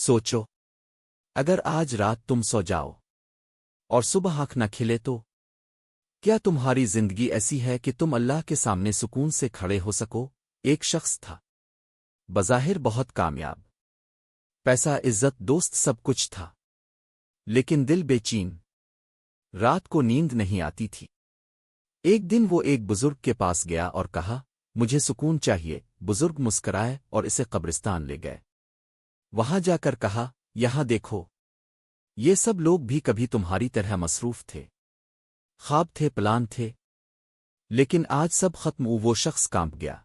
سوچو، اگر آج رات تم سو جاؤ اور صبح آنکھ نہ کھلے تو کیا تمہاری زندگی ایسی ہے کہ تم اللہ کے سامنے سکون سے کھڑے ہو سکو؟ ایک شخص تھا، بظاہر بہت کامیاب، پیسہ، عزت، دوست، سب کچھ تھا، لیکن دل بے چین، رات کو نیند نہیں آتی تھی۔ ایک دن وہ ایک بزرگ کے پاس گیا اور کہا، مجھے سکون چاہیے۔ بزرگ مسکرائے اور اسے قبرستان لے گئے۔ وہاں جا کر کہا، یہاں دیکھو، یہ سب لوگ بھی کبھی تمہاری طرح مصروف تھے، خواب تھے، پلان تھے، لیکن آج سب ختم ہو۔ وہ شخص کانپ گیا۔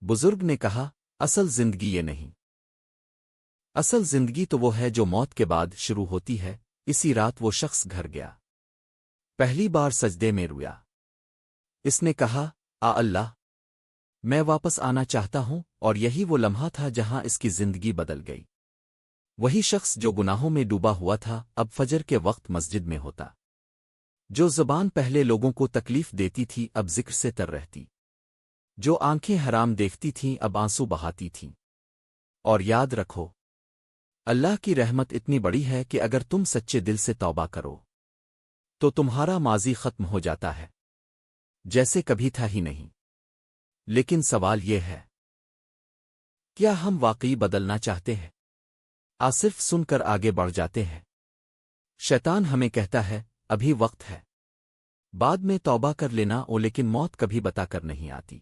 بزرگ نے کہا، اصل زندگی یہ نہیں، اصل زندگی تو وہ ہے جو موت کے بعد شروع ہوتی ہے۔ اسی رات وہ شخص گھر گیا، پہلی بار سجدے میں رویا۔ اس نے کہا، اللہ، میں واپس آنا چاہتا ہوں، اور یہی وہ لمحہ تھا جہاں اس کی زندگی بدل گئی۔ وہی شخص جو گناہوں میں ڈوبا ہوا تھا اب فجر کے وقت مسجد میں ہوتا، جو زبان پہلے لوگوں کو تکلیف دیتی تھی اب ذکر سے تر رہتی، جو آنکھیں حرام دیکھتی تھیں اب آنسو بہاتی تھیں۔ اور یاد رکھو، اللہ کی رحمت اتنی بڑی ہے کہ اگر تم سچے دل سے توبہ کرو تو تمہارا ماضی ختم ہو جاتا ہے، جیسے کبھی تھا ہی نہیں۔ لیکن سوال یہ ہے، کیا ہم واقعی بدلنا چاہتے ہیں؟ صرف سن کر آگے بڑھ جاتے ہیں؟ شیطان ہمیں کہتا ہے، ابھی وقت ہے، بعد میں توبہ کر لینا، لیکن موت کبھی بتا کر نہیں آتی۔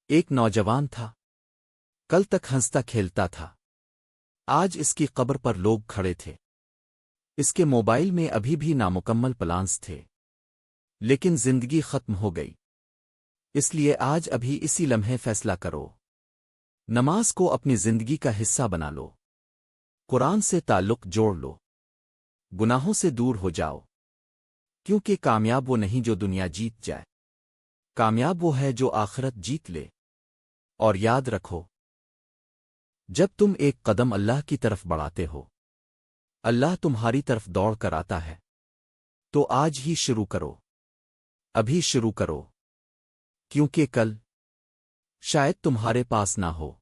ایک نوجوان تھا، کل تک ہنستا کھیلتا تھا، آج اس کی قبر پر لوگ کھڑے تھے۔ اس کے موبائل میں ابھی بھی نامکمل پلانز تھے، لیکن زندگی ختم ہو گئی۔ اس لیے آج ابھی اسی لمحے فیصلہ کرو، نماز کو اپنی زندگی کا حصہ بنا لو، قرآن سے تعلق جوڑ لو، گناہوں سے دور ہو جاؤ، کیونکہ کامیاب وہ نہیں جو دنیا جیت جائے، کامیاب وہ ہے جو آخرت جیت لے۔ اور یاد رکھو، جب تم ایک قدم اللہ کی طرف بڑھاتے ہو، اللہ تمہاری طرف دوڑ کر آتا ہے۔ تو آج ہی شروع کرو، ابھی شروع کرو، کیونکہ کل شاید تمہارے پاس نہ ہو۔